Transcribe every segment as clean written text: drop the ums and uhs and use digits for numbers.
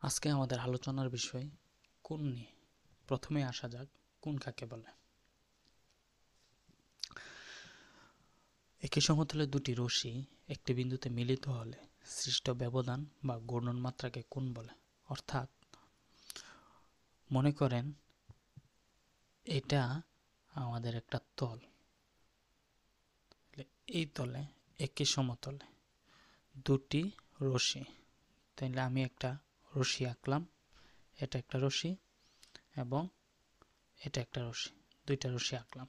আজকে আমাদের আলোচনার বিষয় কোণ নিয়ে। প্রথমে আসা যাক কোণ কাকে বলে। একই সমতলে দুটি রশ্মি একটি বিন্দুতে মিলিত হলে সৃষ্ট ব্যবধান বা ঘূর্ণন মাত্রাকে কোণ বলে। অর্থাৎ মনে করেন এটা আমাদের একটা তল, এই তলে একই সমতলে দুটি রশ্মি, তাইলে আমি একটা রশ্মি আঁকলাম, এটা একটা রশ্মি এবং এটা একটা রশ্মি, দুইটা রশ্মি আঁকলাম।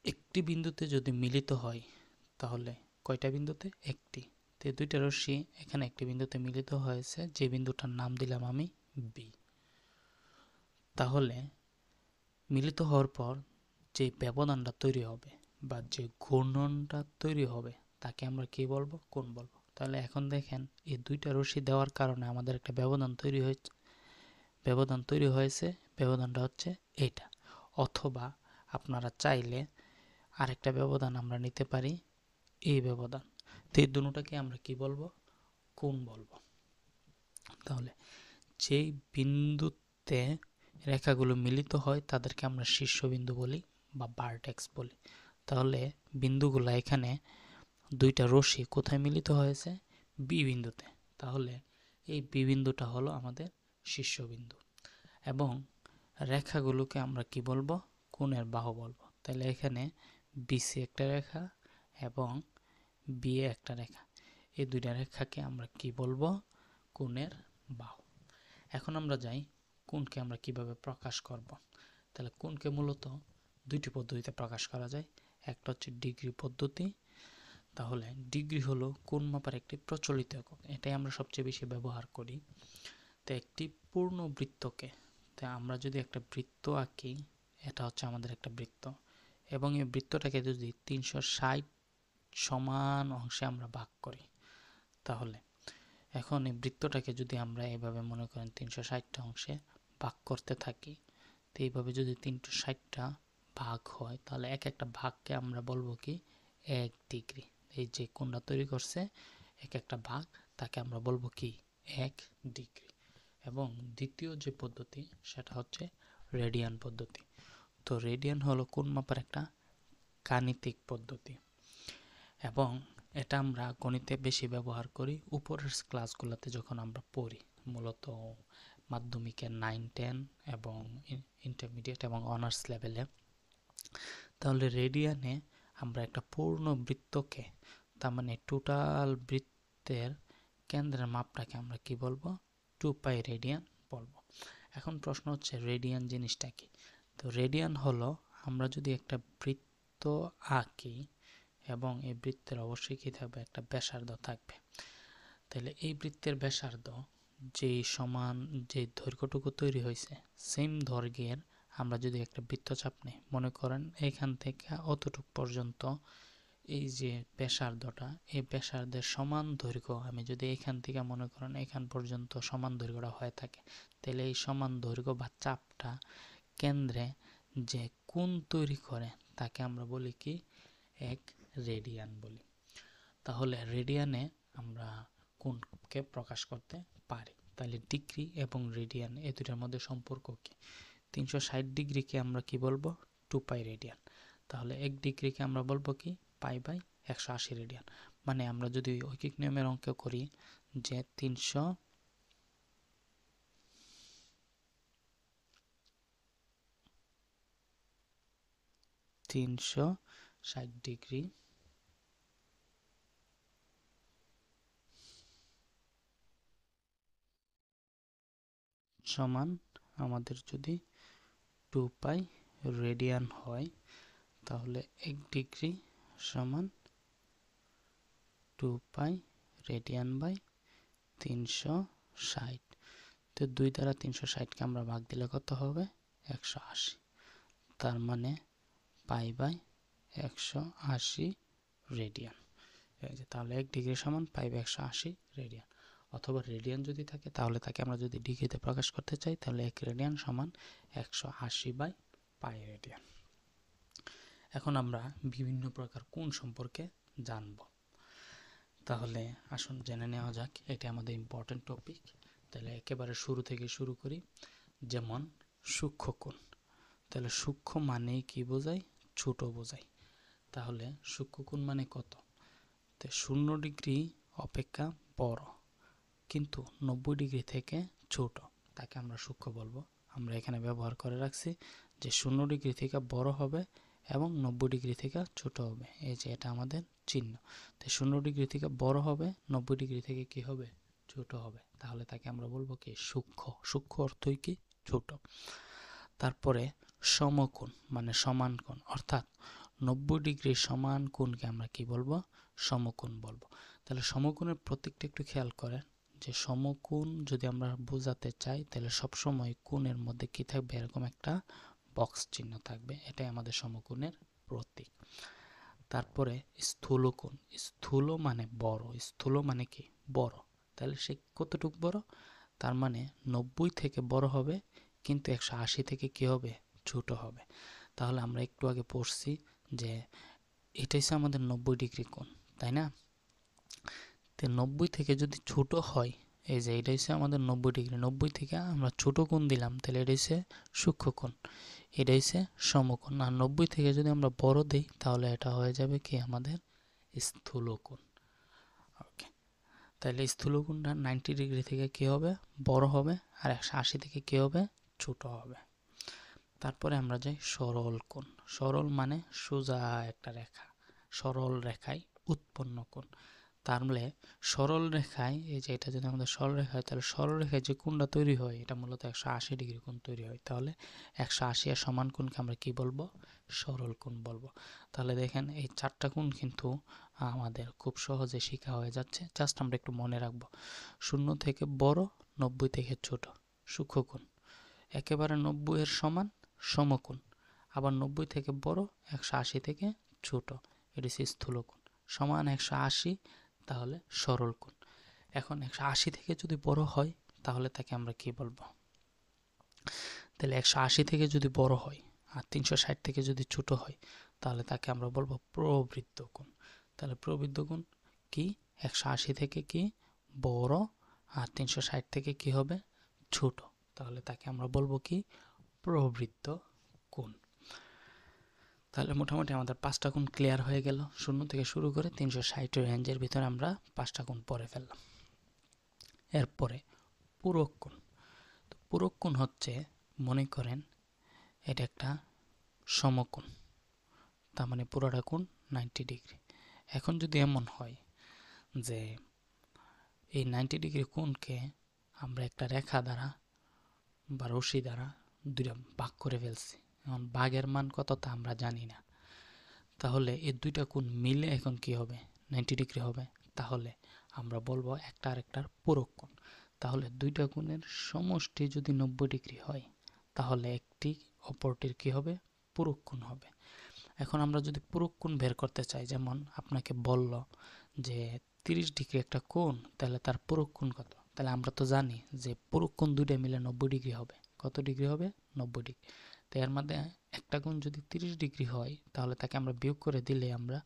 একটি বিন্দুতে যদি মিলিত হয় তাহলে কয়টা বিন্দুতে? একটি। তো দুইটা রশ্মি এখানে একটি বিন্দুতে মিলিত হয়েছে, যে বিন্দুটার নাম দিলাম আমি বি। তাহলে মিলিত হওয়ার পর যে ব্যবধানটা তৈরি হবে বা যে ঘূর্ণনটা তৈরি হবে তাকে আমরা কি বলবো? কোণ বলবো। তাহলে এখন দেখেন এই দুইটা রশ্মি দেওয়ার কারণে আমাদের একটা ব্যবধান তৈরি হয়েছে। ব্যবধানটা হচ্ছে এইটা। অথবা আপনারা চাইলে আরেকটা ব্যবধান আমরা নিতে পারি, এই ব্যবধান। তো এই দুটোটাকে আমরা কি বলবো? কোণ বলবো। তাহলে যেই বিন্দুতে রেখাগুলো মিলিত হয় তাদেরকে আমরা শীর্ষবিন্দু বলি বা ভার্টেক্স বলি। তাহলে বিন্দুগুলো এখানে দুইটা রশ্মি কোথায় মিলিত হয়েছে? বি বিন্দুতে। তাহলে এই বি বিন্দুটা হলো আমাদের শীর্ষবিন্দু এবং রেখাগুলোকে আমরা কি বলবো? কোণের বাহু বলবো। তাহলে এখানে বিসি একটা রেখা এবং বিএ একটা রেখা, এই দুইটা রেখাকে আমরা কি বলবো? কোণের বাহু। এখন আমরা যাই কোণকে আমরা কিভাবে প্রকাশ করব। তাহলে কোণকে মূলত দুইটি পদ্ধতিতে প্রকাশ করা যায়। একটা হচ্ছে ডিগ্রি পদ্ধতি। তাহলে ডিগ্রি হলো কোণ মাপার একটি প্রচলিত একক, এটাই আমরা সবচেয়ে বেশি ব্যবহার করি। তো একটি পূর্ণ বৃত্তকে, তো আমরা যদি একটা বৃত্ত আঁকি, এটা হচ্ছে আমাদের একটা বৃত্ত এবং এই বৃত্তটাকে যদি 360 সমান অংশে আমরা ভাগ করি, তাহলে এখন এই বৃত্তটাকে যদি আমরা এভাবে মনে করেন 360টা অংশে ভাগ করতে থাকি, তো এইভাবে যদি 360টা ভাগ হয় তাহলে এক একটা ভাগকে আমরা বলবো কি? 1 ডিগ্রি। এই যে কোণটা তৈরি করছে এক একটা ভাগ, তাকে আমরা বলবো কি? 1 ডিগ্রি। এবং দ্বিতীয় যে পদ্ধতি সেটা হচ্ছে রেডিয়ান পদ্ধতি। তো রেডিয়ান হলো কোণ মাপার একটা গাণিতিক পদ্ধতি এবং এটা আমরা গণিতে বেশি ব্যবহার করি উপরের ক্লাসগুলোতে যখন আমরা পড়ি, মূলত মাধ্যমিকের 9, 10 এবং ইন্টারমিডিয়েট এবং অনার্স লেভেলে। তাহলে রেডিয়ানে আমরা একটা পূর্ণ বৃত্তকে, তার মানে টোটাল বৃত্তের কেন্দ্রের মাপটাকে আমরা কি বলবো? 2π রেডিয়ান বলবো। এখন প্রশ্ন হচ্ছে রেডিয়ান জিনিসটা কি? তো রেডিয়ান হলো, আমরা যদি একটা বৃত্ত আঁকি এবং এই বৃত্তের অবশ্যই কি থাকবে? একটা ব্যাসার্ধ থাকবে। তাহলে এই বৃত্তের ব্যাসার্ধ যে সমান, যে দৈর্ঘ্যটুকু তৈরি হয়েছে সেম দৈর্ঘ্যের আমরা যদি একটা বৃত্তচাপ নিই, মনে করেন এখান থেকে অতটুক পর্যন্ত এই যে ব্যাসার্ধটা, এই ব্যাসার্ধের সমান দৈর্ঘ্য আমি যদি এখান থেকে মনে করেন এখান পর্যন্ত সমান দৈর্ঘ্যটা হয়ে থাকে, তাহলে এই সমান দৈর্ঘ্য বা চাপটা কেন্দ্রে যে কোণ তৈরি করে তাকে আমরা বলি কি? 1 রেডিয়ান বলি। তাহলে রেডিয়ানে আমরা কোণকে প্রকাশ করতে পারি। তাহলে ডিগ্রি এবং রেডিয়ান এই দুটার মধ্যে সম্পর্ক কি? 360 ডিগ্রিকে আমরা কি বলবো? 2π রেডিয়ান। তাহলে 1 ডিগ্রিকে আমরা বলবো কি? π/180 রেডিয়ান। মানে আমরা যদি ঐকিক নিয়মের অঙ্ক করি যে 360 ডিগ্রি সমান আমাদের যদি 2π রেডিয়ান হয়, তাহলে 1 ডিগ্রি সমান 2π রেডিয়ান বাই 360। তো 2 দ্বারা 360কে আমরা ভাগ দিলে কত হবে? 180। তার মানে π/180 রেডিয়ান। তাহলে 1 ডিগ্রি সমান π/180 রেডিয়ান। অথবা রেডিয়ান যদি থাকে তাহলে তাকে আমরা যদি ডিগ্রিতে প্রকাশ করতে চাই তাহলে 1 রেডিয়ান সমান 180/π রেডিয়ান। এখন আমরা বিভিন্ন প্রকার কোণ সম্পর্কে জানব। তাহলে আসুন জেনে নেওয়া যাক, এটা আমাদের ইম্পর্টেন্ট টপিক। তাহলে একেবারে শুরু থেকে শুরু করি। যেমন সূক্ষ্মকোণ, তাহলে সূক্ষ্ম মানে কি বোঝায়? ছোট বোঝায়। তাহলে সূক্ষ্মকোণ মানে কত? তো 0 ডিগ্রি অপেক্ষা বড় কিন্তু 90 ডিগ্রি থেকে ছোট, তাকে আমরা সূক্ষ্ম বলবো। আমরা এখানে ব্যবহার করে রাখছি যে 0 ডিগ্রি থেকে বড় হবে এবং 90 ডিগ্রি থেকে ছোট হবে। এই যে এটা আমাদের চিহ্ন। তো 0 ডিগ্রি থেকে বড় হবে, 90 ডিগ্রি থেকে কি হবে? ছোট হবে। তাহলে তাকে আমরা বলবো কি? সূক্ষ্ম। সূক্ষ্ম অর্থই কি? ছোট। তারপরে সমকোণ মানে সমান কোণ, অর্থাৎ 90 ডিগ্রি সমান কোণকে আমরা কি বলবো? সমকোণ বলবো। তাহলে সমকোণের প্রতীকটা একটু খেয়াল করেন যে সমকোণ যদি আমরা বোঝাতে চাই তাহলে সবসময় কোণের মধ্যে কি থাকবে? এরকম একটা বক্স চিহ্ন থাকবে। এটাই আমাদের সমকোণের প্রতীক। তারপরে স্থূলকোণ। স্থূল মানে বড়, স্থূল মানে কি? বড়। তাহলে সে কতটুকু বড়? তার মানে 90 থেকে বড় হবে কিন্তু 180 থেকে কি হবে? ছোট হবে। তাহলে আমরা একটু আগে পড়ছি যে এটা হচ্ছে আমাদের 90 ডিগ্রি কোণ, তাই না? তো 90 থেকে যদি ছোট হয়, এই যে এটা হচ্ছে আমাদের 90 ডিগ্রি, 90 থেকে আমরা ছোট কোণ দিলাম, তাহলে এটা হচ্ছে সূক্ষ্মকোণ, এটা হচ্ছে সমকোণ। আর 90 থেকে যদি আমরা বড় দিই তাহলে এটা হয়ে যাবে কি? আমাদের স্থূলকোণ। ওকে, তাহলে স্থূলকোণটা 90 ডিগ্রি থেকে কি হবে? বড় হবে, আর 180 থেকে কি হবে? ছোট হবে। তারপরে আমরা যাই সরল কোণ। সরল মানে সোজা একটা রেখা, সরল রেখায় উৎপন্ন কোণ। তাহলে সরল রেখায়, এই যে এটা যদি আমাদের সরল রেখা হয় তাহলে সরল রেখায় যে কোণটা তৈরি হয় এটা মূলত 180 ডিগ্রি কোণ তৈরি হয়। তাহলে 180 এর সমান কোণকে আমরা কি বলবো? সরল কোণ বলবো। তাহলে দেখেন এই 4টা কোণ কিন্তু আমাদের খুব সহজে শেখা হয়ে যাচ্ছে। জাস্ট আমরা একটু মনে রাখবো। 0 থেকে বড়, 90 থেকে ছোট সূক্ষ্মকোণ, একেবারে 90 এর সমান সমকোণ, আবার 90 থেকে বড় 180 থেকে ছোট, এটি হচ্ছে স্থূলকোণ, সমান 180, তাহলে সরল কোণ। এখন 180 থেকে যদি বড় হয় তাহলে তাকে আমরা কি বলবো? তাহলে 180 থেকে যদি বড় হয় আর 360 থেকে যদি ছোট হয় তাহলে তাকে আমরা বলবো প্রবৃদ্ধ কোণ। তাহলে প্রবৃদ্ধ কোণ কি? 180 থেকে কি? বড়, আর 360 থেকে কি হবে? ছোট। তাহলে তাকে আমরা বলবো কি? প্রবৃদ্ধ কোণ। তাহলে মোটামুটি আমাদের 5টা কোণ ক্লিয়ার হয়ে গেল। 0 থেকে শুরু করে 360 রেঞ্জের ভিতরে আমরা 5টা কোণ পড়ে ফেললাম। এরপরে পূরক কোণ। তো পূরক কোণ হচ্ছে, মনে করেন এটা একটা সমকোণ, তার মানে পুরোটা কোণ 90 ডিগ্রি। এখন যদি এমন হয় যে এই 90 ডিগ্রি কোণকে আমরা একটা রেখা দ্বারা বা রশি দ্বারা দুইটা ভাগ করে ফেলছি, এখন ভাগের মান কত তা আমরা জানি না, তাহলে এই দুইটা কোণ মিলে এখন কি হবে? 90 ডিগ্রি হবে। তাহলে আমরা বলবো একটা আরেকটার পূরক কোণ। তাহলে দুইটা কোণের সমষ্টি যদি 90 ডিগ্রি হয় তাহলে একটি অপরটির কি হবে? পূরক কোণ হবে। এখন আমরা যদি পূরক কোণ বের করতে চাই, যেমন আপনাকে বলল যে 30 ডিগ্রি একটা কোণ, তাহলে তার পূরক কোণ কত? তাহলে আমরা তো জানি যে পূরক কোণ দুইটা মিলে 90 ডিগ্রি হবে। কত ডিগ্রি হবে? 90 ডিগ্রি। তো এর মধ্যে একটা কোণ যদি 30 ডিগ্রি হয় তাহলে তাকে আমরা বিয়োগ করে দিলে আমরা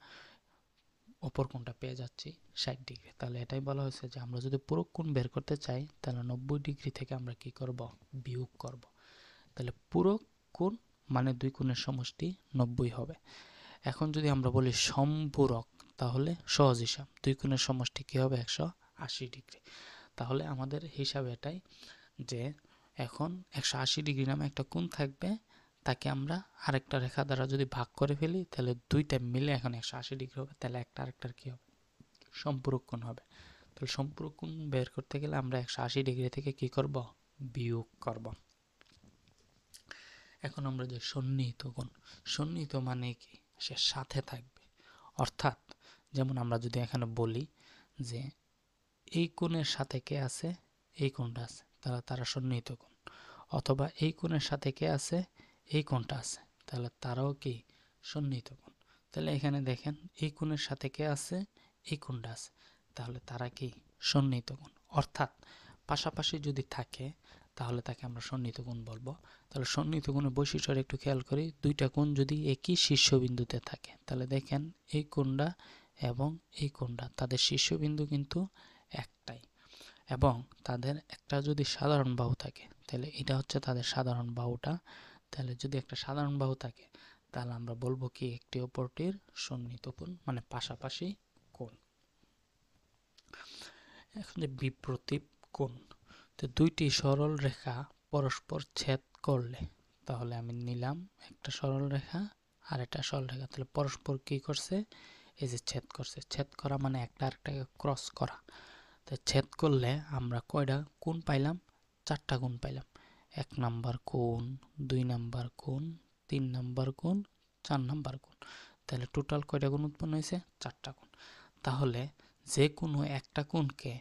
অপর কোণটা পেয়ে যাচ্ছি 60 ডিগ্রি। তাহলে এটাই বলা হয়েছে যে আমরা যদি পূরক কোণ বের করতে চাই তাহলে 90 ডিগ্রি থেকে আমরা কি করব? বিয়োগ করব। তাহলে পূরক কোণ মানে দুই কোণের সমষ্টি 90 হবে। এখন যদি আমরা বলি সম্পূরক, তাহলে সহজ হিসাব, দুই কোণের সমষ্টি কি হবে? 180 ডিগ্রি। তাহলে আমাদের হিসাব এটাই যে এখন 180 ডিগ্রি নামে একটা কোণ থাকবে, তাকে আমরা আরেকটা রেখা দ্বারা যদি ভাগ করে ফেলি তাহলে দুইটা মিলে এখন 180 ডিগ্রি হবে। তাহলে একটা আরেকটার কি হবে? সম্পূরক কোণ হবে। তাহলে সম্পূরক কোণ বের করতে গেলে আমরা 180 ডিগ্রি থেকে কি করব? বিয়োগ করব। এখন আমরা যে সন্নিহিত কোণ, সন্নিহিত মানে কি? সে সাথে থাকবে। অর্থাৎ যেমন আমরা যদি এখানে বলি যে এই কোণের সাথে কে আছে? এই কোণটা আছে, তাহলে তারা সন্নিহিত কোণ। অথবা এই কোণের সাথে কে আছে? এই কোণটা আছে, তাহলে তারাও কি? সন্নিহিত কোণ। তাহলে এখানে দেখেন এই কোণের সাথে কে আছে? এই কোণটা আছে, তাহলে তারা কি? সন্নিহিত কোণ। অর্থাৎ পাশাপাশি যদি থাকে তাহলে তাকে আমরা সন্নিহিত কোণ বলবো। তাহলে সন্নিহিত কোণের বৈশিষ্ট্যটা একটু খেয়াল করি। দুইটা কোণ যদি একই শীর্ষবিন্দুতে থাকে তাহলে দেখেন এই কোণটা এবং এই কোণটা, তাদের শীর্ষবিন্দু কিন্তু একটাই। এবং তাদের একটা যদি সাধারণ বাহু থাকে তাহলে এটা হচ্ছে তাদের সাধারণ বাহুটা। তাহলে যদি একটা সাধারণ বাহু থাকে তাহলে আমরা বলবো কি একটি অপরটির সন্নিহিত কোণ মানে পাশাপাশি কোণ। এখন যে বিপ্রতীপ কোণ, তো দুইটি সরল রেখা পরস্পর ছেদ করলে, তাহলে আমি নিলাম একটা সরল রেখা আর একটা সরল রেখা, তাহলে পরস্পর কি করছে, এই যে ছেদ করছে। ছেদ করা মানে একটা আরেকটাকে ক্রস করা। তো ছেদ করলে আমরা কয়টা কোণ পাইলাম, চারটা কোণ পাইলাম। 1 নাম্বার কোণ, 2 নাম্বার কোণ, 3 নাম্বার কোণ, 4 নাম্বার কোণ। তাহলে টোটাল কয়টা কোণ উৎপন্ন হয়েছে, 4টা কোণ। তাহলে যে কোনো একটা কোণকে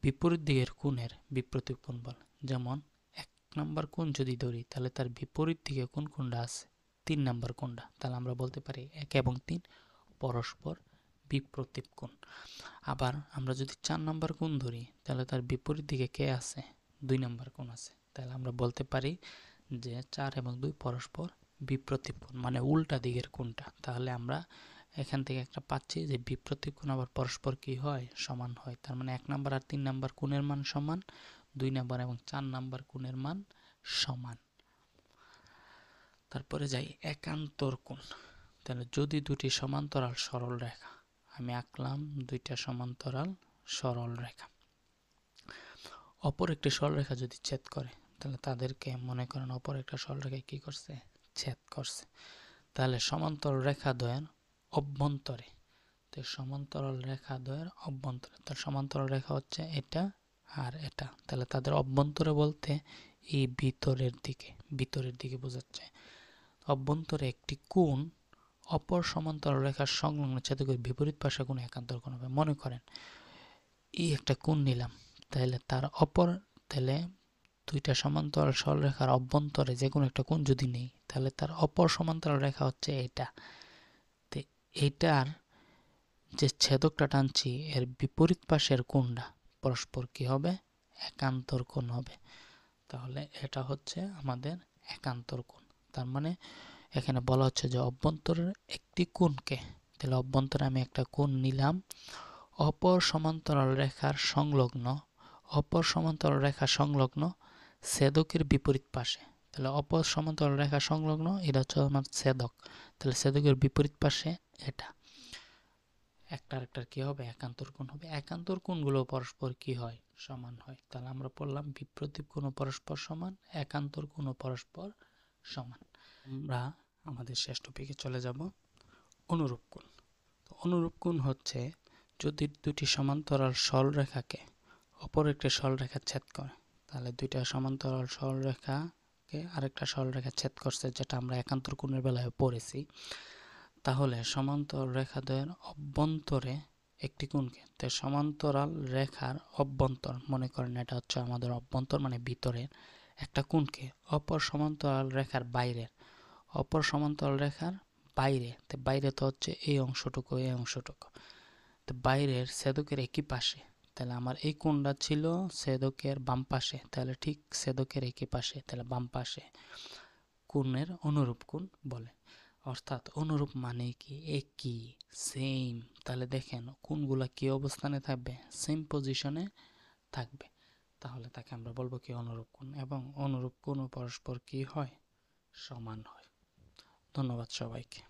বিপরীত দিকের কোণের বিপ্রতীপ কোণ বলে। যেমন 1 নাম্বার কোণ যদি ধরি তাহলে তার বিপরীত দিকে কোন কোণটা আছে, 3 নাম্বার কোণটা। তাহলে আমরা বলতে পারি 1 এবং 3 পরস্পর বিপ্রতীপ কোণ। আবার আমরা যদি 4 নাম্বার কোণ ধরি তাহলে তার বিপরীত দিকে কে আছে, 2 নাম্বার কোণ আছে। তাহলে আমরা বলতে পারি যে 4 এবং 2 পরস্পর বিপ্রতীপ কোণ, মানে উল্টা দিকের কোণটা। তাহলে আমরা এখান থেকে একটা পাচ্ছি যে বিপ্রতীপ কোণ আবার পরস্পর কি হয়, সমান হয়। তার মানে 1 নাম্বার আর 3 নাম্বার কোণের মান সমান, 2 নাম্বার এবং 4 নাম্বার কোণের মান সমান। তারপরে যাই একান্তর কোণ। তাহলে যদি দুটি সমান্তরাল সরল রেখা, আমি আঁকলাম দুইটা সমান্তরাল সরল রেখা, অপর একটি সরলরেখা যদি ছেদ করে, তাহলে তাদেরকে মনে করেন অপর একটা সরলরেখা কি করছে, ছেদ করছে। তাহলে সমান্তরাল রেখা দ্বয়ের অভ্যন্তরে, তো সমান্তরাল রেখা দ্বয়ের অভ্যন্তরে, তার সমান্তরাল রেখা হচ্ছে এটা আর এটা। তাহলে তাদের অভ্যন্তরে বলতে এই ভিতরের দিকে বোঝাচ্ছে। অভ্যন্তরে একটি কোণ অপর সমান্তরাল রেখার সংলগ্ন ছেদকের বিপরীত পাশে কোনো একান্তর কোণ হবে। মনে করেন এই একটা কোণ নিলাম, তাহলে তার অপর, তাহলে দুইটা সমান্তরাল সরলরেখার অভ্যন্তরে যে কোনো একটা কোণ যদি নেই, তাহলে তার অপর সমান্তরাল রেখা হচ্ছে এটা। তো এইটার যে ছেদকটা টানছি এর বিপরীত পাশের কোণটা পরস্পর কি হবে, একান্তর কোণ হবে। তাহলে এটা হচ্ছে আমাদের একান্তর কোণ। তার মানে এখানে বলা হচ্ছে যে অভ্যন্তরের একটি কোণকে, তাহলে অভ্যন্তরে আমি একটা কোণ নিলাম অপর সমান্তরাল রেখার সংলগ্ন ছেদকের বিপরীত পাশে। তাহলে অপর সমান্তরাল রেখা সংলগ্ন এটা হচ্ছে আমার ছেদক, তাহলে ছেদকের বিপরীত পাশে এটা একটা আরেকটার কি হবে, একান্তর কোণ হবে। একান্তর কোণগুলো পরস্পর কি হয়, সমান হয়। তাহলে আমরা পড়লাম বিপ্রতীপ কোণ পরস্পর সমান, একান্তর কোণ পরস্পর সমান। আমরা আমাদের শেষ টপিকে চলে যাব, অনুরূপ কোণ। তো অনুরূপ কোণ হচ্ছে যদি দুটি সমান্তরাল সরলরেখাকে অপর একটি সরলরেখা ছেদ করে, তাহলে দুইটা সমান্তরাল সরলরেখাকে আরেকটা সরলরেখা ছেদ করছে, যেটা আমরা একান্তর কোণের বেলায় পড়েছি। তাহলে সমান্তরাল রেখাদ্বয়ের অভ্যন্তরে একটি কোণকে, তো সমান্তরাল রেখার অভ্যন্তর, মনে করেন এটা হচ্ছে আমাদের অভ্যন্তর মানে ভিতরের একটা কোণকে অপর সমান্তরাল রেখার বাইরের, অপর সমান্তরাল রেখার বাইরে, তো বাইরে তো হচ্ছে এই অংশটুকু এই অংশটুকু, তো বাইরের ছেদকের একই পাশে। তাহলে আমার এই কোণটা ছিল ছেদকের বাম পাশে, তাহলে ঠিক ছেদকের একই পাশে, তাহলে বাম পাশে কোণের অনুরূপ কোণ বলে। অর্থাৎ অনুরূপ মানে কি, একই, সেম। তাহলে দেখেন কোণগুলা কি অবস্থানে থাকবে, সেম পজিশনে থাকবে। তাহলে তাকে আমরা বলবো কি, অনুরূপ কোণ। এবং অনুরূপ কোণ পরস্পর কি হয়, সমান হয়। ধন্যবাদ সবাইকে।